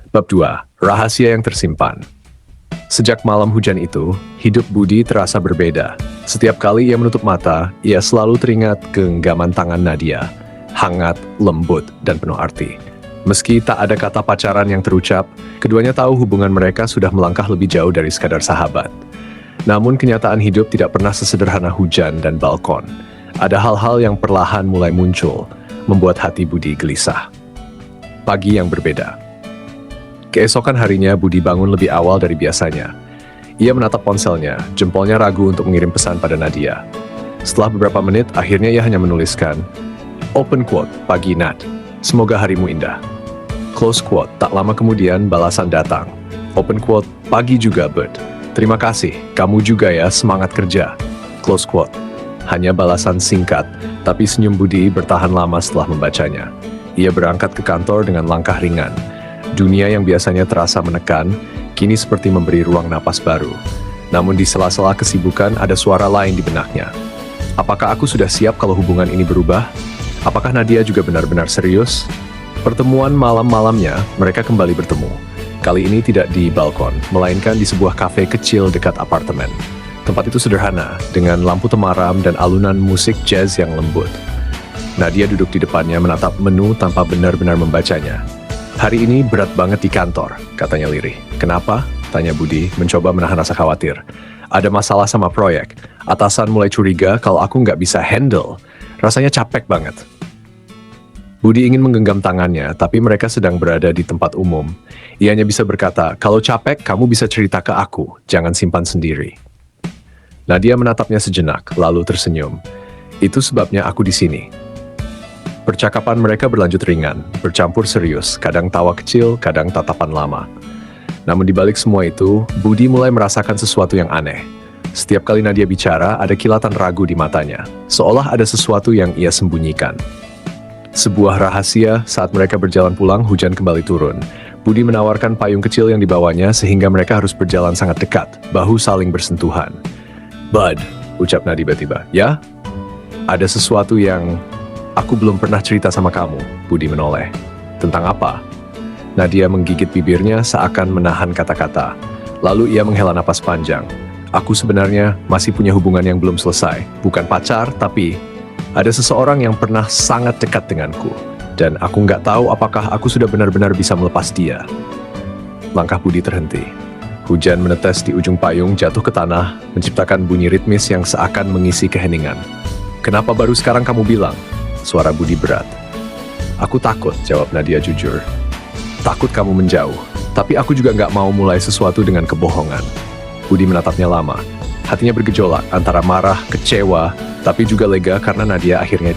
Bab 2. Rahasia yang tersimpan. Sejak malam hujan itu, hidup Budi terasa berbeda. Setiap kali ia menutup mata, ia selalu teringat genggaman tangan Nadia. Hangat, lembut, dan penuh arti. Meski tak ada kata pacaran yang terucap, keduanya tahu hubungan mereka sudah melangkah lebih jauh dari sekadar sahabat. Namun kenyataan hidup tidak pernah sesederhana hujan dan balkon. Ada hal-hal yang perlahan mulai muncul, membuat hati Budi gelisah. Pagi yang berbeda. Keesokan harinya, Budi bangun lebih awal dari biasanya. Ia menatap ponselnya, jempolnya ragu untuk mengirim pesan pada Nadia. Setelah beberapa menit, akhirnya ia hanya menuliskan, "Open quote, pagi Nat. Semoga harimu indah." Close quote, tak lama kemudian balasan datang. Open quote, pagi juga Bud. Terima kasih, kamu juga ya, semangat kerja. Close quote. Hanya balasan singkat, tapi senyum Budi bertahan lama setelah membacanya. Ia berangkat ke kantor dengan langkah ringan. Dunia yang biasanya terasa menekan, kini seperti memberi ruang napas baru. Namun di sela-sela kesibukan ada suara lain di benaknya. Apakah aku sudah siap kalau hubungan ini berubah? Apakah Nadia juga benar-benar serius? Pertemuan malam-malamnya, mereka kembali bertemu. Kali ini tidak di balkon, melainkan di sebuah kafe kecil dekat apartemen. Tempat itu sederhana, dengan lampu temaram dan alunan musik jazz yang lembut. Nadia duduk di depannya menatap menu tanpa benar-benar membacanya. "Hari ini berat banget di kantor," katanya lirih. "Kenapa?" tanya Budi, mencoba menahan rasa khawatir. "Ada masalah sama proyek. Atasan mulai curiga kalau aku nggak bisa handle. Rasanya capek banget." Budi ingin menggenggam tangannya, tapi mereka sedang berada di tempat umum. Ia hanya bisa berkata, "Kalau capek, kamu bisa cerita ke aku, jangan simpan sendiri." Nadia menatapnya sejenak, lalu tersenyum. "Itu sebabnya aku di sini." Percakapan mereka berlanjut ringan, bercampur serius, kadang tawa kecil, kadang tatapan lama. Namun di balik semua itu, Budi mulai merasakan sesuatu yang aneh. Setiap kali Nadia bicara, ada kilatan ragu di matanya, seolah ada sesuatu yang ia sembunyikan. Sebuah rahasia, saat mereka berjalan pulang, hujan kembali turun. Budi menawarkan payung kecil yang dibawanya sehingga mereka harus berjalan sangat dekat, bahu saling bersentuhan. "Bud," ucap Nadia tiba-tiba. "Ya? Ada sesuatu yang aku belum pernah cerita sama kamu," Budi menoleh. "Tentang apa?" Nadia menggigit bibirnya seakan menahan kata-kata. Lalu ia menghela napas panjang. "Aku sebenarnya masih punya hubungan yang belum selesai. Bukan pacar, tapi ada seseorang yang pernah sangat dekat denganku. Dan aku nggak tahu apakah aku sudah benar-benar bisa melepas dia." Langkah Budi terhenti. Hujan menetes di ujung payung jatuh ke tanah, menciptakan bunyi ritmis yang seakan mengisi keheningan. "Kenapa baru sekarang kamu bilang?" Suara Budi berat. "Aku takut," jawab Nadia jujur. "Takut kamu menjauh. Tapi aku juga nggak mau mulai sesuatu dengan kebohongan." Budi menatapnya lama. Hatinya bergejolak antara marah, kecewa, tapi juga lega karena Nadia akhirnya...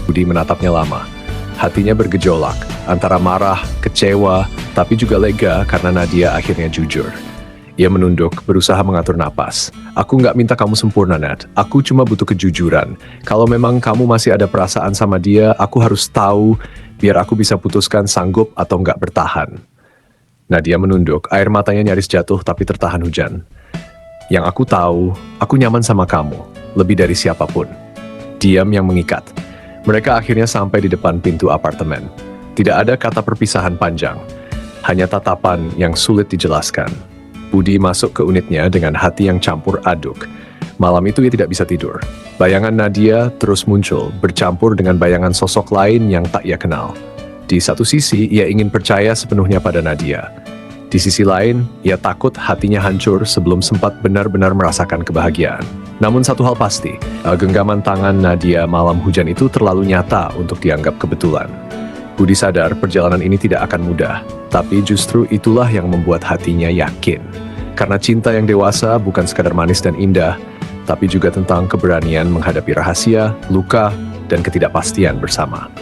Budi menatapnya lama. Hatinya bergejolak antara marah, kecewa, tapi juga lega karena Nadia akhirnya jujur. Ia menunduk, berusaha mengatur napas. "Aku nggak minta kamu sempurna, Nat. Aku cuma butuh kejujuran. Kalau memang kamu masih ada perasaan sama dia, aku harus tahu biar aku bisa putuskan sanggup atau nggak bertahan." Nadia menunduk, air matanya nyaris jatuh tapi tertahan hujan. "Yang aku tahu, aku nyaman sama kamu, lebih dari siapapun." Diam yang mengikat. Mereka akhirnya sampai di depan pintu apartemen. Tidak ada kata perpisahan panjang, hanya tatapan yang sulit dijelaskan. Budi masuk ke unitnya dengan hati yang campur aduk. Malam itu ia tidak bisa tidur. Bayangan Nadia terus muncul, bercampur dengan bayangan sosok lain yang tak ia kenal. Di satu sisi, ia ingin percaya sepenuhnya pada Nadia. Di sisi lain, ia takut hatinya hancur sebelum sempat benar-benar merasakan kebahagiaan. Namun satu hal pasti, genggaman tangan Nadia malam hujan itu terlalu nyata untuk dianggap kebetulan. Budi sadar perjalanan ini tidak akan mudah, tapi justru itulah yang membuat hatinya yakin. Karena cinta yang dewasa bukan sekadar manis dan indah, tapi juga tentang keberanian menghadapi rahasia, luka, dan ketidakpastian bersama.